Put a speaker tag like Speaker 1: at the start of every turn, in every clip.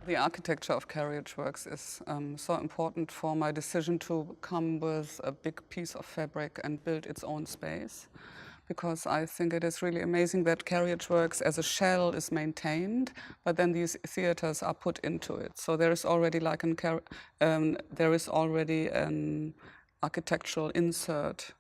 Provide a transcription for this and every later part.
Speaker 1: The architecture of Carriageworks is so important for my decision to come with a big piece of fabric and build its own space, because I think it is really amazing that Carriageworks as a shell is maintained, but then these theaters are put into it. So there is already like an architectural insert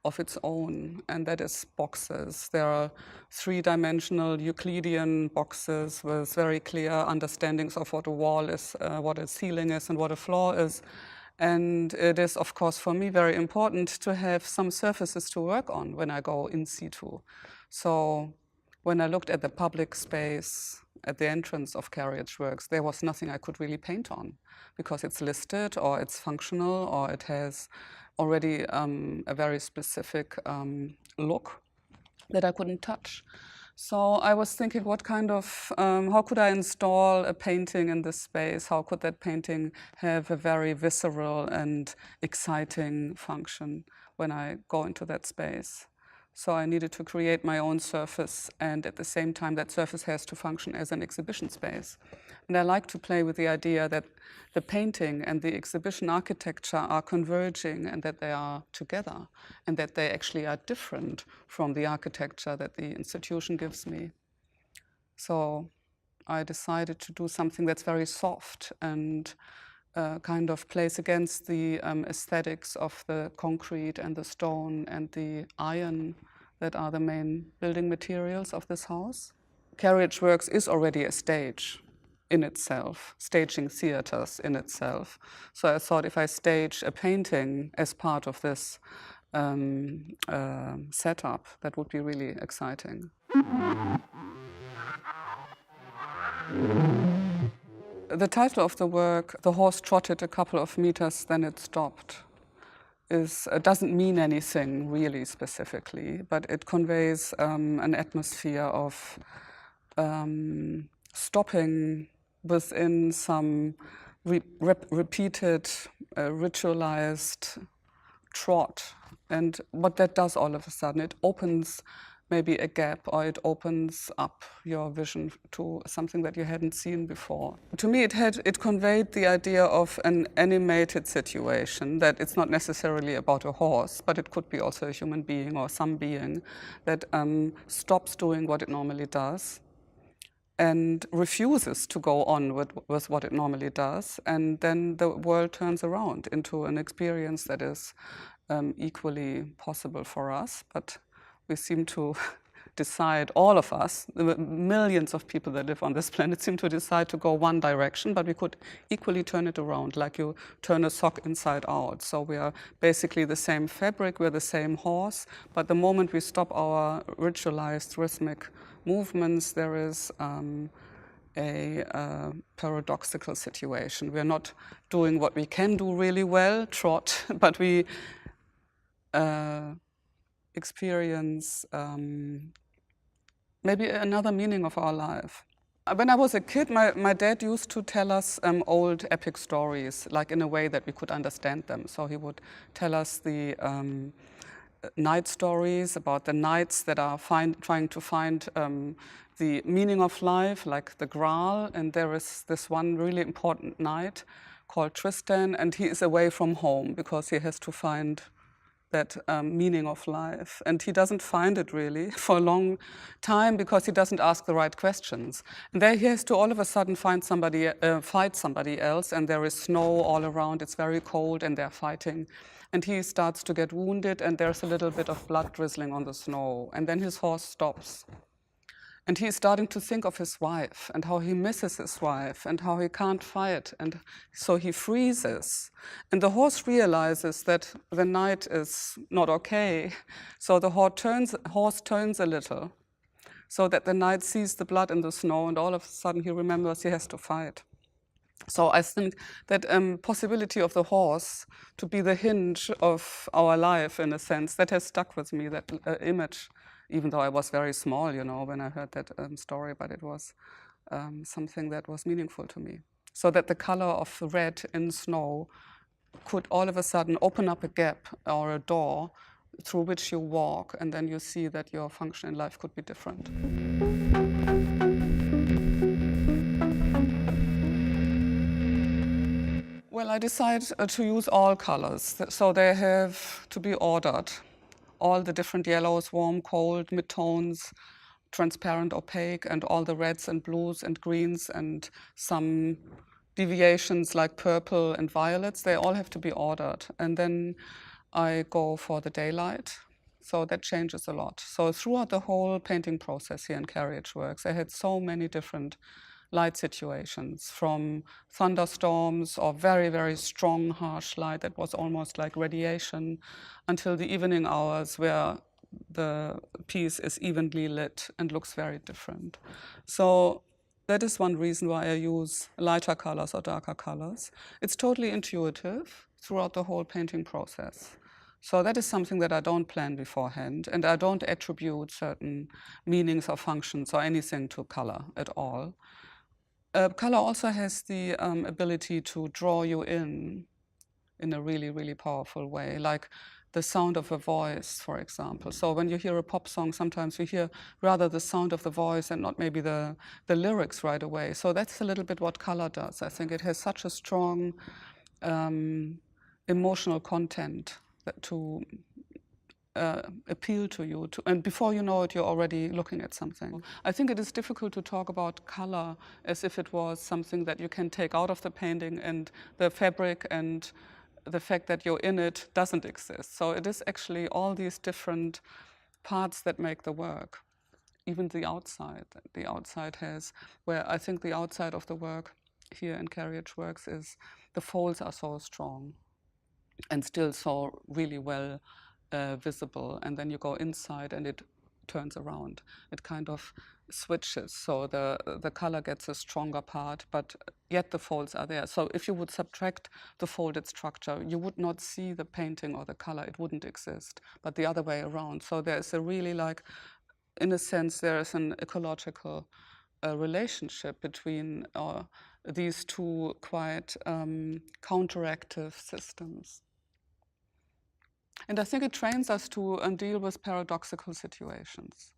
Speaker 1: of its own, and that is boxes. There are three-dimensional Euclidean boxes with very clear understandings of what a wall is, what a ceiling is, and what a floor is. And it is, of course, for me very important to have some surfaces to work on when I go in situ. So when I looked at the public space at the entrance of Carriageworks, there was nothing I could really paint on, because it's listed, or it's functional, or it has already a very specific look that I couldn't touch. So I was thinking, what kind of, how could I install a painting in this space? How could that painting have a very visceral and exciting function when I go into that space? So I needed to create my own surface, and at the same time that surface has to function as an exhibition space. And I like to play with the idea that the painting and the exhibition architecture are converging, and that they are together, and that they actually are different from the architecture that the institution gives me. So I decided to do something that's very soft and kind of plays against the aesthetics of the concrete and the stone and the iron that are the main building materials of this house. Carriageworks is already a stage in itself, staging theaters in itself. So I thought if I stage a painting as part of this setup, that would be really exciting. The title of the work, "The horse trotted a couple of meters, then it stopped," doesn't mean anything really specifically, but it conveys an atmosphere of stopping within some repeated, ritualized trot. And what that does all of a sudden, it opens maybe a gap, or it opens up your vision to something that you hadn't seen before. To me, it conveyed the idea of an animated situation, that it's not necessarily about a horse, but it could be also a human being or some being that stops doing what it normally does and refuses to go on with what it normally does, and then the world turns around into an experience that is equally possible for us, but we seem to decide, all of us, the millions of people that live on this planet, seem to decide to go one direction, but we could equally turn it around, like you turn a sock inside out. So we are basically the same fabric, we're the same horse, but the moment we stop our ritualized rhythmic movements, there is a paradoxical situation. We're not doing what we can do really well, trot, but we experience maybe another meaning of our life. When I was a kid, my dad used to tell us old epic stories, like in a way that we could understand them. So he would tell us the night stories about the knights that are trying to find the meaning of life, like the Graal. And there is this one really important knight called Tristan, and he is away from home because he has to find that meaning of life. And he doesn't find it really for a long time because he doesn't ask the right questions. And there he has to all of a sudden fight somebody else, and there is snow all around, it's very cold, and they're fighting. And he starts to get wounded, and there's a little bit of blood drizzling on the snow. And then his horse stops. And he's starting to think of his wife and how he misses his wife and how he can't fight. And so he freezes. And the horse realizes that the night is not okay. So the horse turns a little so that the knight sees the blood in the snow, and all of a sudden he remembers he has to fight. So I think that possibility of the horse to be the hinge of our life, in a sense, that has stuck with me, that image. Even though I was very small, when I heard that story, but it was something that was meaningful to me. So that the color of red in snow could all of a sudden open up a gap or a door through which you walk, and then you see that your function in life could be different. Well, I decided to use all colors, so they have to be ordered. All the different yellows, warm, cold, mid-tones, transparent, opaque, and all the reds and blues and greens and some deviations like purple and violets, they all have to be ordered. And then I go for the daylight. So that changes a lot. So throughout the whole painting process here in Carriageworks, I had so many different light situations, from thunderstorms or very, very strong, harsh light that was almost like radiation, until the evening hours where the piece is evenly lit and looks very different. So that is one reason why I use lighter colors or darker colors. It's totally intuitive throughout the whole painting process. So that is something that I don't plan beforehand, and I don't attribute certain meanings or functions or anything to color at all. Color also has the ability to draw you in a really, really powerful way, like the sound of a voice, for example. So when you hear a pop song, sometimes you hear rather the sound of the voice and not maybe the lyrics right away. So that's a little bit what color does. I think it has such a strong emotional content to appeal to you. And before you know it, you're already looking at something. I think it is difficult to talk about color as if it was something that you can take out of the painting and the fabric and the fact that you're in it doesn't exist. So it is actually all these different parts that make the work. Even the outside. The outside has, where I think the outside of the work here in Carriageworks is the folds are so strong and still so really well visible, and then you go inside and it turns around. It kind of switches, so the color gets a stronger part, but yet the folds are there. So if you would subtract the folded structure, you would not see the painting or the color. It wouldn't exist, but the other way around. So there's a really, like, in a sense, there is an ecological relationship between these two quite counteractive systems. And I think it trains us to deal with paradoxical situations,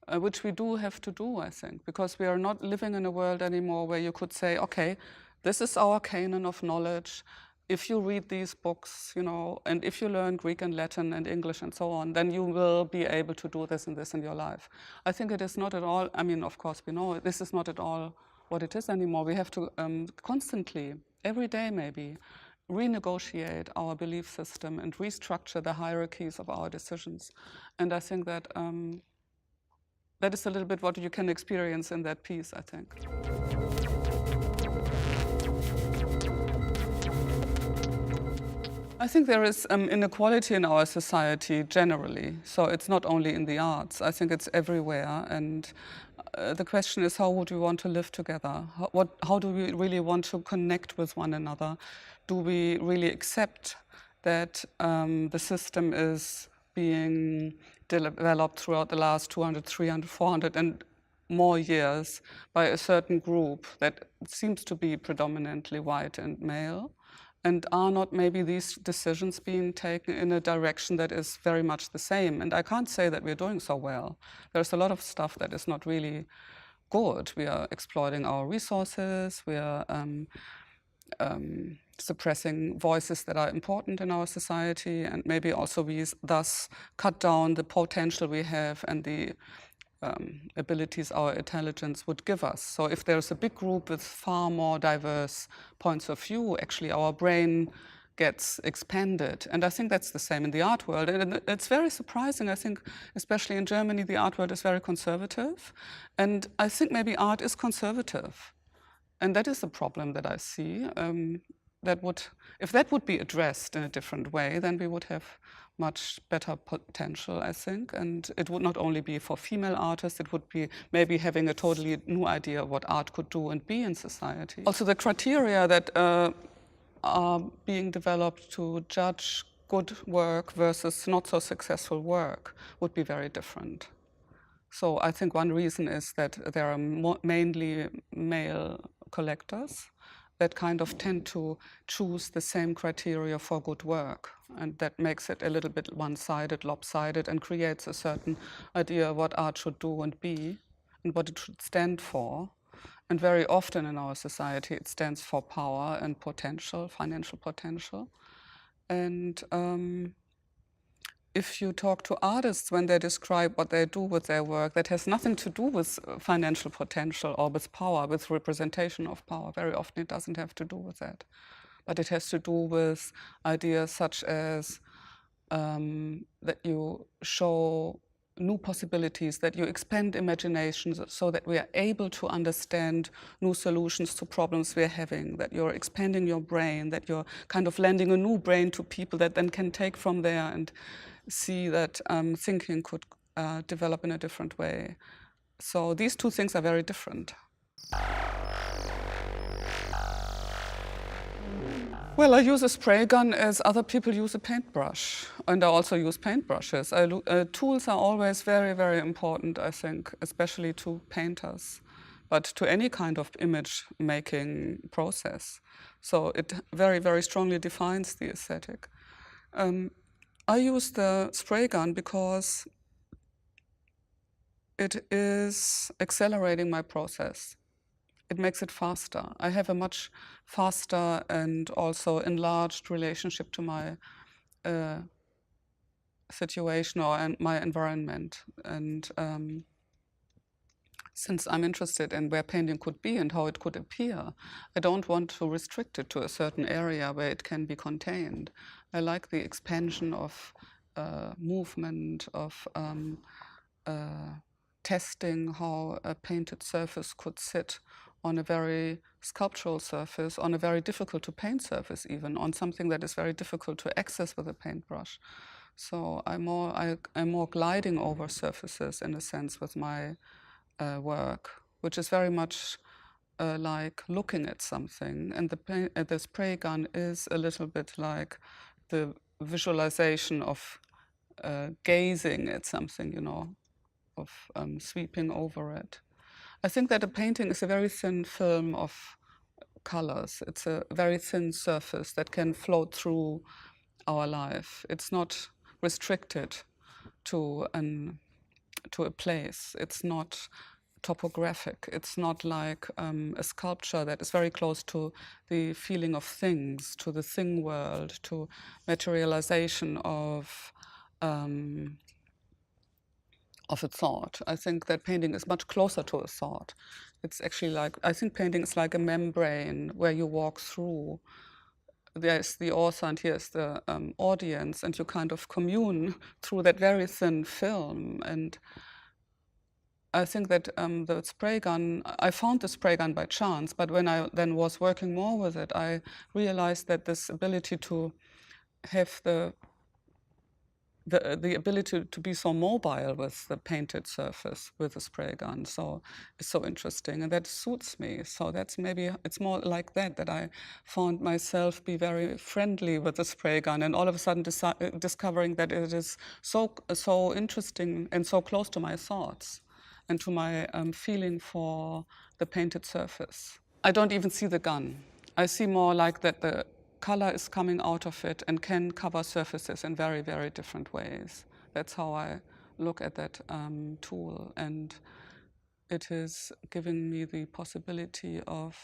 Speaker 1: which we do have to do, I think, because we are not living in a world anymore where you could say, okay, this is our canon of knowledge. If you read these books, you know, and if you learn Greek and Latin and English and so on, then you will be able to do this and this in your life. I think it is not at all, I mean, of course we know this is not at all what it is anymore. We have to constantly, every day maybe, renegotiate our belief system and restructure the hierarchies of our decisions. And I think that that is a little bit what you can experience in that piece, I think. I think there is inequality in our society generally. So it's not only in the arts. I think it's everywhere. And the question is, how would we want to live together? How do we really want to connect with one another? Do we really accept that the system is being developed throughout the last 200, 300, 400 and more years by a certain group that seems to be predominantly white and male? And are not maybe these decisions being taken in a direction that is very much the same? And I can't say that we're doing so well. There's a lot of stuff that is not really good. We are exploiting our resources. We are suppressing voices that are important in our society. And maybe also we thus cut down the potential we have and the abilities our intelligence would give us. So if there's a big group with far more diverse points of view, actually our brain gets expanded. And I think that's the same in the art world. And it's very surprising. I think, especially in Germany, the art world is very conservative. And I think maybe art is conservative. And that is a problem that I see. If that would be addressed in a different way, then we would have much better potential, I think. And it would not only be for female artists, it would be maybe having a totally new idea of what art could do and be in society. Also, the criteria that are being developed to judge good work versus not so successful work would be very different. So I think one reason is that there are mainly male collectors that kind of tend to choose the same criteria for good work. And that makes it a little bit one-sided, lopsided, and creates a certain idea of what art should do and be, and what it should stand for. And very often in our society, it stands for power and potential, financial potential. And if you talk to artists when they describe what they do with their work, that has nothing to do with financial potential or with power, with representation of power. Very often it doesn't have to do with that. But it has to do with ideas such as that you show new possibilities, that you expand imaginations so that we are able to understand new solutions to problems we're having, that you're expanding your brain, that you're kind of lending a new brain to people that then can take from there and see that thinking could develop in a different way. So these two things are very different. Well, I use a spray gun as other people use a paintbrush, and I also use paintbrushes. Tools are always very, very important, I think, especially to painters, but to any kind of image-making process. So it very, very strongly defines the aesthetic. I use the spray gun because it is accelerating my process. It makes it faster. I have a much faster and also enlarged relationship to my situation or my environment. And since I'm interested in where painting could be and how it could appear, I don't want to restrict it to a certain area where it can be contained. I like the expansion of movement, of testing how a painted surface could sit on a very sculptural surface, on a very difficult to paint surface even, on something that is very difficult to access with a paintbrush. So I'm more gliding over surfaces in a sense with my work, which is very much like looking at something. And the spray gun is a little bit like the visualization of gazing at something, you know, of sweeping over it. I think that a painting is a very thin film of colors. It's a very thin surface that can float through our life. It's not restricted to a place. It's not topographic. It's not like a sculpture that is very close to the feeling of things, to the thing world, to materialization of a thought. I think that painting is much closer to a thought. It's actually like, I think painting is like a membrane where you walk through. There's the author and here's the audience, and you kind of commune through that very thin film. And I think that the spray gun, I found the spray gun by chance, but when I then was working more with it, I realized that this ability to have the ability to be so mobile with the painted surface with the spray gun is so interesting, and that suits me. So that's maybe, it's more like that I found myself be very friendly with the spray gun, and all of a sudden discovering that it is so interesting and so close to my thoughts and to my feeling for the painted surface. I don't even see the gun. I see more like that the color is coming out of it and can cover surfaces in very, very different ways. That's how I look at that tool. And it is giving me the possibility of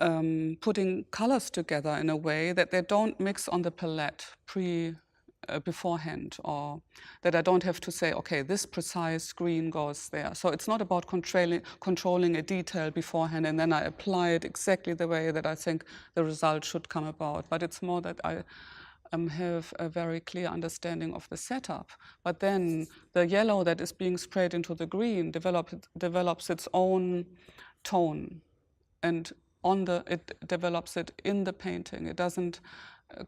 Speaker 1: putting colors together in a way that they don't mix on the palette beforehand, or that I don't have to say, okay, this precise green goes there. So it's not about controlling a detail beforehand and then I apply it exactly the way that I think the result should come about. But it's more that I have a very clear understanding of the setup. But then the yellow that is being sprayed into the green develops its own tone, and it develops it in the painting. It doesn't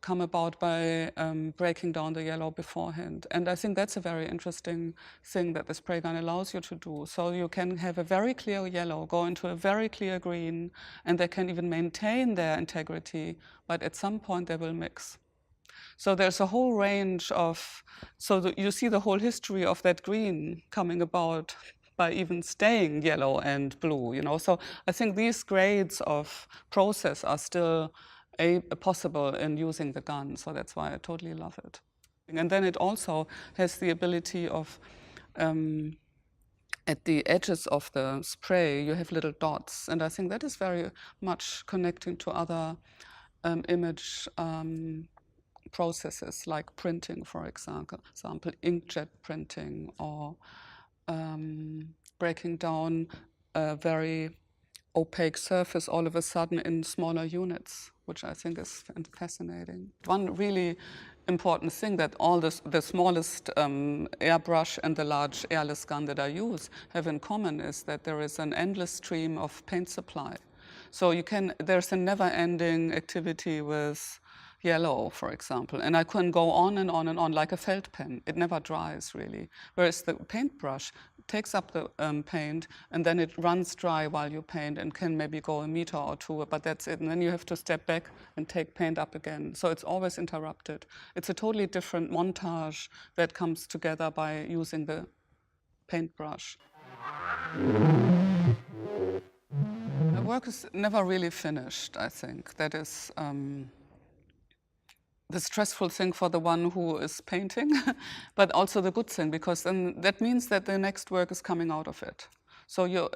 Speaker 1: come about by breaking down the yellow beforehand. And I think that's a very interesting thing that the spray gun allows you to do. So you can have a very clear yellow go into a very clear green, and they can even maintain their integrity, but at some point they will mix. So there's a whole range of, you see the whole history of that green coming about by even staying yellow and blue, you know. So I think these grades of process are still possible in using the gun. So that's why I totally love it. And then it also has the ability of at the edges of the spray, you have little dots. And I think that is very much connecting to other image processes, like printing, for example, inkjet printing, or breaking down a very opaque surface all of a sudden in smaller units, which I think is fascinating. One really important thing that all the smallest airbrush and the large airless gun that I use have in common is that there is an endless stream of paint supply. So there's a never-ending activity with yellow, for example, and I can go on and on and on like a felt pen. It never dries, really. Whereas the paintbrush takes up the paint, and then it runs dry while you paint and can maybe go a meter or two, but that's it. And then you have to step back and take paint up again. So it's always interrupted. It's a totally different montage that comes together by using the paintbrush. The work is never really finished, I think. That is the stressful thing for the one who is painting, but also the good thing, because then that means that the next work is coming out of it. So you're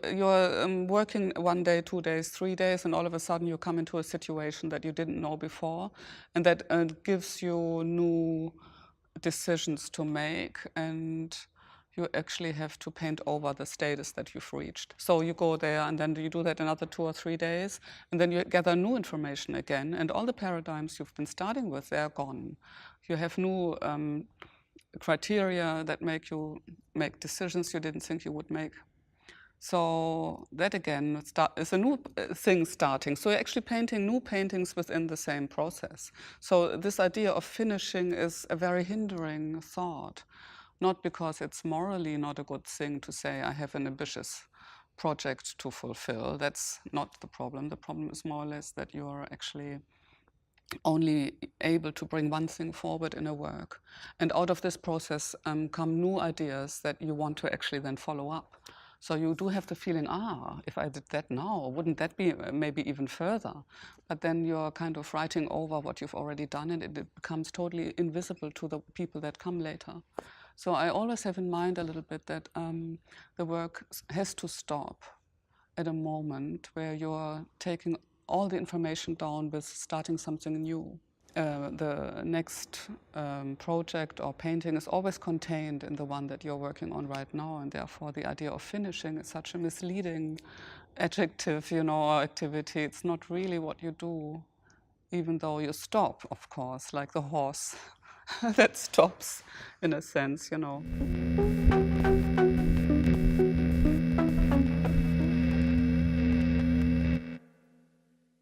Speaker 1: working 1 day, 2 days, 3 days, and all of a sudden you come into a situation that you didn't know before, and that gives you new decisions to make, and you actually have to paint over the status that you've reached. So you go there, and then you do that another 2 or 3 days, and then you gather new information again, and all the paradigms you've been starting with, they're gone. You have new criteria that make you make decisions you didn't think you would make. So that again is a new thing starting. So you're actually painting new paintings within the same process. So this idea of finishing is a very hindering thought. Not because it's morally not a good thing to say, I have an ambitious project to fulfill. That's not the problem. The problem is more or less that you're actually only able to bring one thing forward in a work. And out of this process come new ideas that you want to actually then follow up. So you do have the feeling, if I did that now, wouldn't that be maybe even further? But then you're kind of writing over what you've already done, and it becomes totally invisible to the people that come later. So I always have in mind a little bit that the work has to stop at a moment where you're taking all the information down with starting something new. The next project or painting is always contained in the one that you're working on right now, and therefore the idea of finishing is such a misleading adjective, or activity. It's not really what you do, even though you stop, of course, like the horse that stops in a sense,